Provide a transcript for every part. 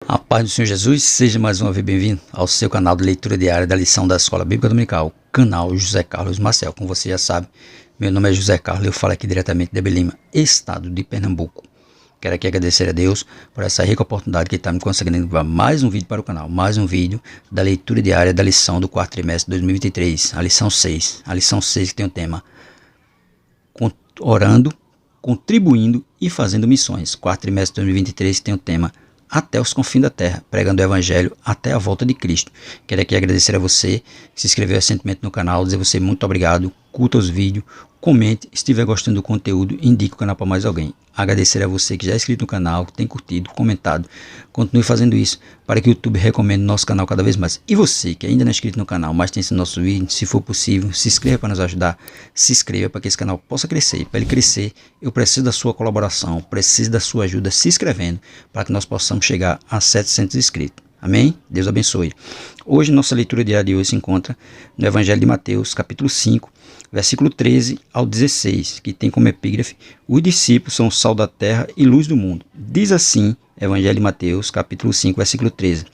A paz do Senhor Jesus, seja mais uma vez bem-vindo ao seu canal de leitura diária da lição da Escola Bíblica Dominical, canal José Carlos Marcel. Como você já sabe, meu nome é José Carlos e eu falo aqui diretamente de Belima, estado de Pernambuco. Quero aqui agradecer a Deus por essa rica oportunidade que está me conseguindo levar mais um vídeo para o canal, mais um vídeo da leitura diária da lição do quarto trimestre de 2023, a lição 6. A lição 6 que tem o tema Orando, Contribuindo e Fazendo Missões. Quarto trimestre de 2023 tem o tema Até os confins da terra, pregando o evangelho até a volta de Cristo. Quero aqui agradecer a você que se inscreveu recentemente no canal, dizer a você muito obrigado, curta os vídeos, comente, se estiver gostando do conteúdo, indique o canal para mais alguém. Agradecer a você que já é inscrito no canal, que tem curtido, comentado, continue fazendo isso para que o YouTube recomende nosso canal cada vez mais. E você que ainda não é inscrito no canal, mas tem esse nosso vídeo, se for possível, se inscreva para nos ajudar, se inscreva para que esse canal possa crescer. Para ele crescer, eu preciso da sua colaboração, preciso da sua ajuda se inscrevendo para que nós possamos chegar a 700 inscritos. Amém? Deus abençoe. Hoje, nossa leitura diária de hoje se encontra no Evangelho de Mateus, capítulo 5, versículo 13 ao 16, que tem como epígrafe: os discípulos são o sal da terra e luz do mundo. Diz assim, Evangelho de Mateus, capítulo 5, versículo 13: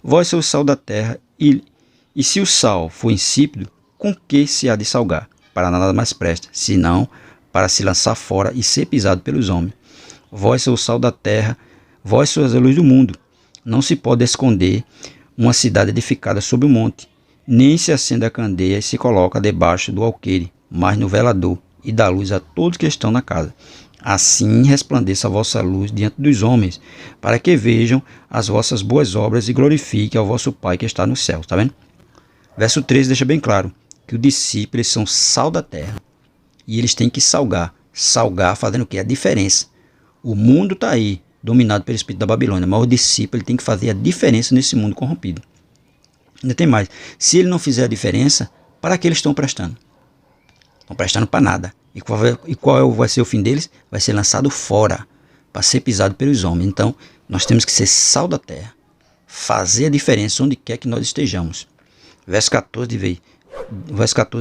vós sois o sal da terra, e se o sal for insípido, com que se há de salgar? Para nada mais presta, senão para se lançar fora e ser pisado pelos homens. Vós sois o sal da terra, vós sois a luz do mundo. Não se pode esconder uma cidade edificada sobre um monte, nem se acende a candeia e se coloca debaixo do alqueire, mas no velador, e dá luz a todos que estão na casa. Assim resplandeça a vossa luz diante dos homens, para que vejam as vossas boas obras e glorifiquem ao vosso Pai que está no céu. Está vendo? Verso 13 deixa bem claro que os discípulos são sal da terra, e eles têm que salgar. Salgar fazendo o quê? A diferença. O mundo está aí, dominado pelo espírito da Babilônia, mas o discípulo ele tem que fazer a diferença nesse mundo corrompido. Ainda tem mais. Se ele não fizer a diferença, para que eles estão prestando? Estão prestando para nada. E qual vai ser o fim deles? Vai ser lançado fora, para ser pisado pelos homens. Então, nós temos que ser sal da terra, fazer a diferença onde quer que nós estejamos. Verso 14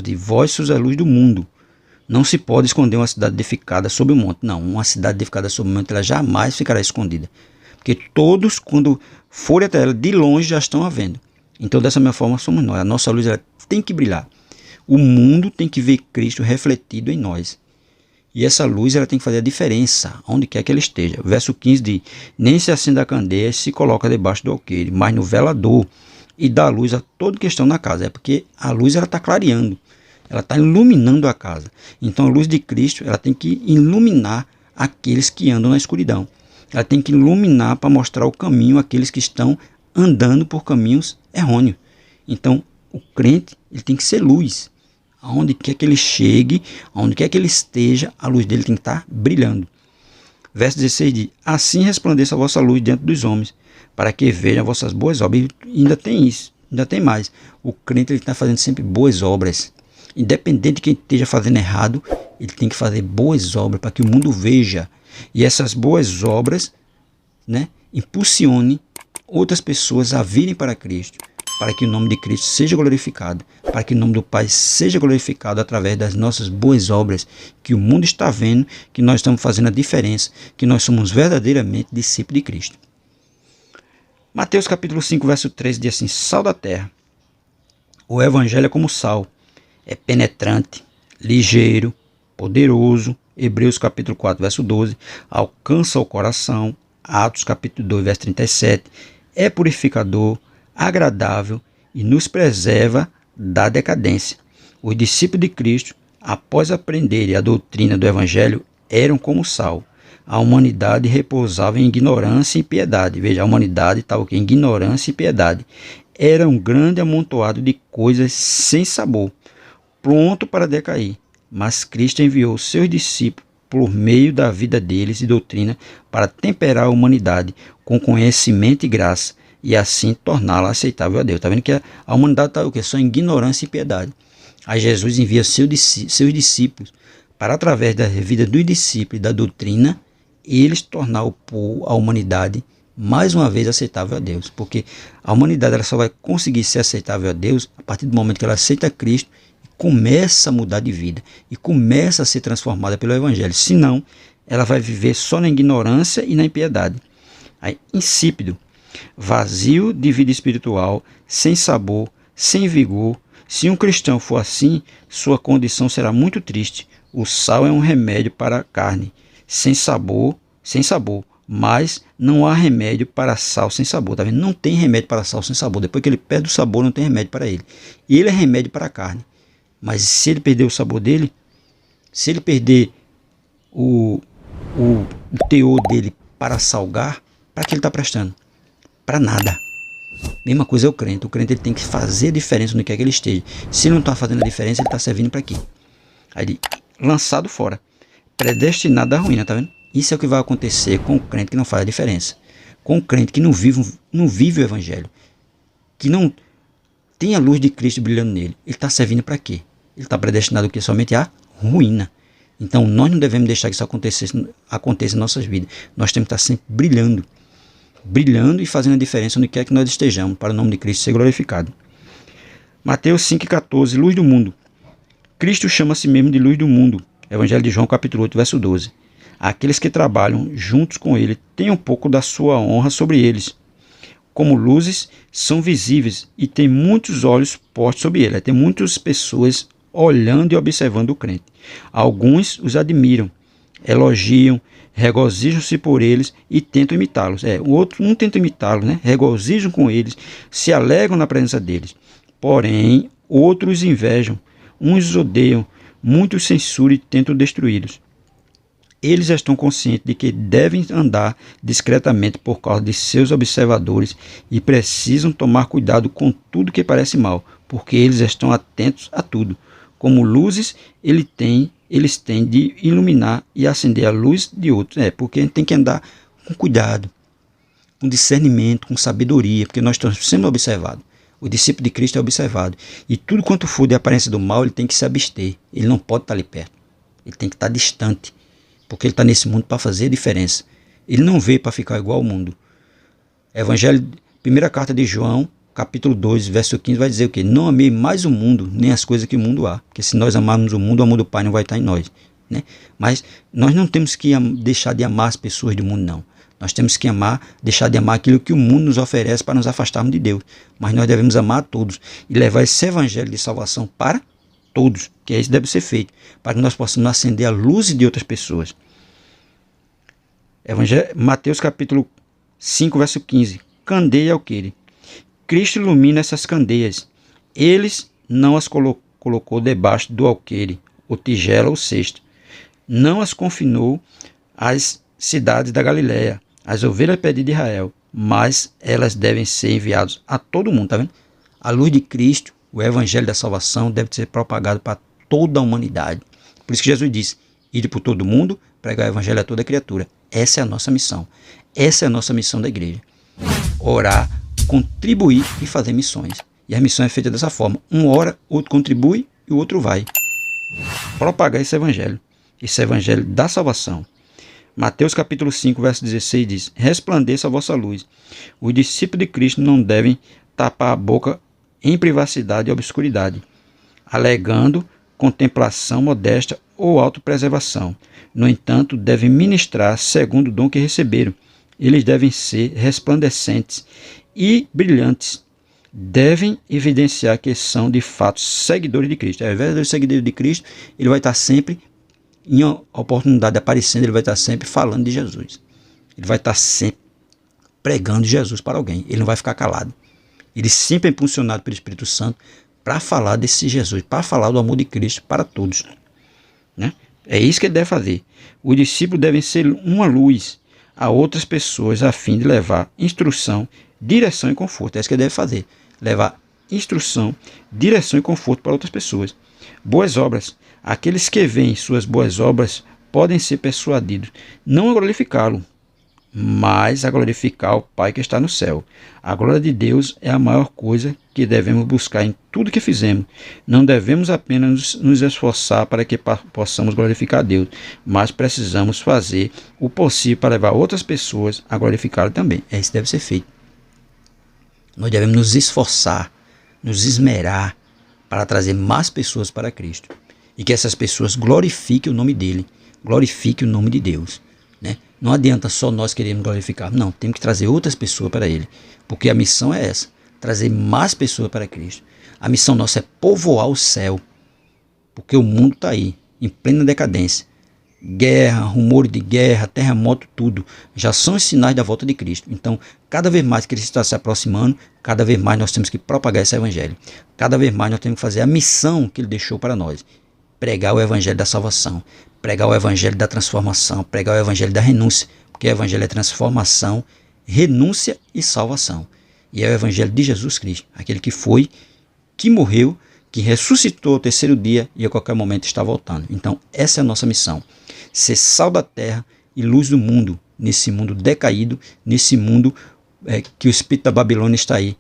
diz: vós sois a luz do mundo. Não se pode esconder uma cidade edificada sobre um monte. Não, uma cidade edificada sobre um monte, ela jamais ficará escondida. Porque todos, quando forem até ela, de longe já estão a vendo. Então, dessa mesma forma, somos nós. A nossa luz ela tem que brilhar. O mundo tem que ver Cristo refletido em nós. E essa luz ela tem que fazer a diferença, onde quer que ela esteja. Verso 15 diz: nem se acende a candeia e se coloca debaixo do alqueire, mas no velador, e dá luz a todo que estão na casa. É porque a luz ela está clareando. Ela está iluminando a casa. Então a luz de Cristo ela tem que iluminar aqueles que andam na escuridão. Ela tem que iluminar para mostrar o caminho àqueles que estão andando por caminhos errôneos. Então o crente ele tem que ser luz. Aonde quer que ele chegue, aonde quer que ele esteja, a luz dele tem que estar brilhando. Verso 16 diz: assim resplandeça a vossa luz diante dos homens, para que vejam vossas boas obras. E ainda tem isso, ainda tem mais. O crente ele está fazendo sempre boas obras. Independente de quem esteja fazendo errado, ele tem que fazer boas obras para que o mundo veja. E essas boas obras, impulsionem outras pessoas a virem para Cristo, para que o nome de Cristo seja glorificado, para que o nome do Pai seja glorificado através das nossas boas obras, que o mundo está vendo, que nós estamos fazendo a diferença, que nós somos verdadeiramente discípulos de Cristo. Mateus capítulo 5, verso 13 diz assim: sal da terra. O evangelho é como sal. É penetrante, ligeiro, poderoso. Hebreus capítulo 4, verso 12. Alcança o coração. Atos capítulo 2, verso 37. É purificador, agradável e nos preserva da decadência. Os discípulos de Cristo, após aprenderem a doutrina do Evangelho, eram como sal. A humanidade repousava em ignorância e impiedade. Veja, a humanidade estava em ignorância e impiedade. Era um grande amontoado de coisas sem sabor, pronto para decair. Mas Cristo enviou seus discípulos por meio da vida deles e doutrina para temperar a humanidade com conhecimento e graça e assim torná-la aceitável a Deus. Está vendo que a humanidade está o quê? Só em ignorância e piedade. Aí Jesus envia seus discípulos para, através da vida dos discípulos e da doutrina, eles tornar a humanidade mais uma vez aceitável a Deus. Porque a humanidade ela só vai conseguir ser aceitável a Deus a partir do momento que ela aceita Cristo, começa a mudar de vida e começa a ser transformada pelo Evangelho. Senão, ela vai viver só na ignorância e na impiedade. Aí, insípido. vazio de vida espiritual, sem sabor, sem vigor. Se um cristão for assim, sua condição será muito triste. O sal é um remédio para a carne, sem sabor, mas não há remédio para sal sem sabor. Tá vendo? Não tem remédio para sal sem sabor. Depois que ele perde o sabor, não tem remédio para ele. E ele é remédio para a carne. Mas se ele perder o sabor dele, se ele perder o teor dele para salgar, para que ele está prestando? Para nada. Mesma coisa é o crente. O crente ele tem que fazer a diferença no que é que ele esteja. Se ele não está fazendo a diferença, ele está servindo para quê? Aí ele, lançado fora, predestinado à ruína, tá vendo? Isso é o que vai acontecer com o crente que não faz a diferença. Com o crente que não vive o evangelho, que não tem a luz de Cristo brilhando nele. Ele está servindo para quê? Ele está predestinado o quê? Somente à ruína. Então nós não devemos deixar que isso aconteça em nossas vidas. Nós temos que estar sempre brilhando e fazendo a diferença onde quer que nós estejamos, para o nome de Cristo ser glorificado. Mateus 5,14, luz do mundo. Cristo chama a si mesmo de luz do mundo. Evangelho de João, capítulo 8, verso 12. Aqueles que trabalham juntos com ele têm um pouco da sua honra sobre eles. Como luzes, são visíveis e tem muitos olhos postos sobre ele. Tem muitas pessoas olhando e observando o crente. Alguns os admiram, elogiam, regozijam-se por eles e tentam imitá-los. O outro não tenta imitá-los, né? Regozijam com eles, se alegram na presença deles. Porém, outros invejam, uns os odeiam, muitos censuram e tentam destruí-los. Eles estão conscientes de que devem andar discretamente por causa de seus observadores e precisam tomar cuidado com tudo que parece mal, porque eles estão atentos a tudo. Como luzes, eles têm de iluminar e acender a luz de outros. Porque a gente tem que andar com cuidado, com discernimento, com sabedoria, porque nós estamos sendo observados. O discípulo de Cristo é observado. E tudo quanto for de aparência do mal, ele tem que se abster. Ele não pode estar ali perto. Ele tem que estar distante. Porque ele está nesse mundo para fazer a diferença. Ele não veio para ficar igual ao mundo. Evangelho, primeira carta de João, capítulo 2, verso 15, vai dizer o quê? Não amei mais o mundo, nem as coisas que o mundo há. Porque se nós amarmos o mundo, o amor do Pai não vai estar em nós. Né? Mas nós não temos que deixar de amar as pessoas do mundo, não. Nós temos que deixar de amar aquilo que o mundo nos oferece para nos afastarmos de Deus. Mas nós devemos amar a todos e levar esse evangelho de salvação para todos, que isso deve ser feito, para que nós possamos acender a luz de outras pessoas. Mateus capítulo 5, verso 15. Candeia alqueire. Cristo ilumina essas candeias. Eles não as colocou debaixo do alqueire, ou tigela ou cesto. Não as confinou às cidades da Galiléia, as ovelhas perdidas de Israel, mas elas devem ser enviadas a todo mundo, tá vendo? A luz de Cristo, o evangelho da salvação deve ser propagado para toda a humanidade. Por isso que Jesus disse, ide por todo mundo, pregar o evangelho a toda criatura. Essa é a nossa missão. Essa é a nossa missão da igreja. Orar, contribuir e fazer missões. E a missão é feita dessa forma. Um ora, outro contribui e o outro vai. Propagar esse evangelho da salvação. Mateus capítulo 5, verso 16 diz, resplandeça a vossa luz. Os discípulos de Cristo não devem tapar a boca em privacidade e obscuridade, alegando contemplação modesta ou autopreservação. No entanto, devem ministrar segundo o dom que receberam. Eles devem ser resplandecentes e brilhantes. Devem evidenciar que são de fato seguidores de Cristo. Ao invés de seguidores de Cristo, ele vai estar sempre em oportunidade aparecendo, ele vai estar sempre falando de Jesus. Ele vai estar sempre pregando Jesus para alguém. Ele não vai ficar calado. Ele sempre é impulsionado pelo Espírito Santo para falar desse Jesus, para falar do amor de Cristo para todos. Né? É isso que ele deve fazer. Os discípulos devem ser uma luz a outras pessoas a fim de levar instrução, direção e conforto. É isso que ele deve fazer. Levar instrução, direção e conforto para outras pessoas. Boas obras. Aqueles que veem suas boas obras podem ser persuadidos não a glorificá-lo, mas a glorificar o Pai que está no céu. A glória de Deus é a maior coisa que devemos buscar em tudo que fizemos. Não devemos apenas nos esforçar para que possamos glorificar a Deus, mas precisamos fazer o possível para levar outras pessoas a glorificá-lo também. É isso que deve ser feito. Nós devemos nos esforçar, nos esmerar para trazer mais pessoas para Cristo. E que essas pessoas glorifiquem o nome dele, glorifiquem o nome de Deus. Né? Não adianta só nós queremos glorificar. Não, temos que trazer outras pessoas para Ele. Porque a missão é essa. Trazer mais pessoas para Cristo. A missão nossa é povoar o céu. Porque o mundo está aí, em plena decadência. Guerra, rumores de guerra, terremoto, tudo. Já são os sinais da volta de Cristo. Então, cada vez mais que Cristo está se aproximando, cada vez mais nós temos que propagar esse evangelho. Cada vez mais nós temos que fazer a missão que Ele deixou para nós. Pregar o evangelho da salvação. Pregar o evangelho da transformação. Pregar o evangelho da renúncia. Porque o evangelho é transformação, renúncia e salvação. E é o evangelho de Jesus Cristo. Aquele que foi, que morreu, que ressuscitou ao terceiro dia e a qualquer momento está voltando. Então, essa é a nossa missão. Ser sal da terra e luz do mundo, nesse mundo decaído, nesse mundo que o espírito da Babilônia está aí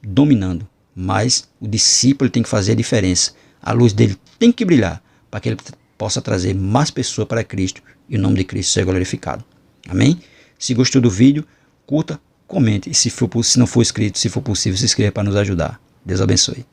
dominando. Mas o discípulo tem que fazer a diferença. A luz dele tem que brilhar para que ele possa trazer mais pessoas para Cristo e o nome de Cristo seja glorificado. Amém? Se gostou do vídeo, curta, comente e se não for inscrito, se for possível, se inscreva para nos ajudar. Deus abençoe.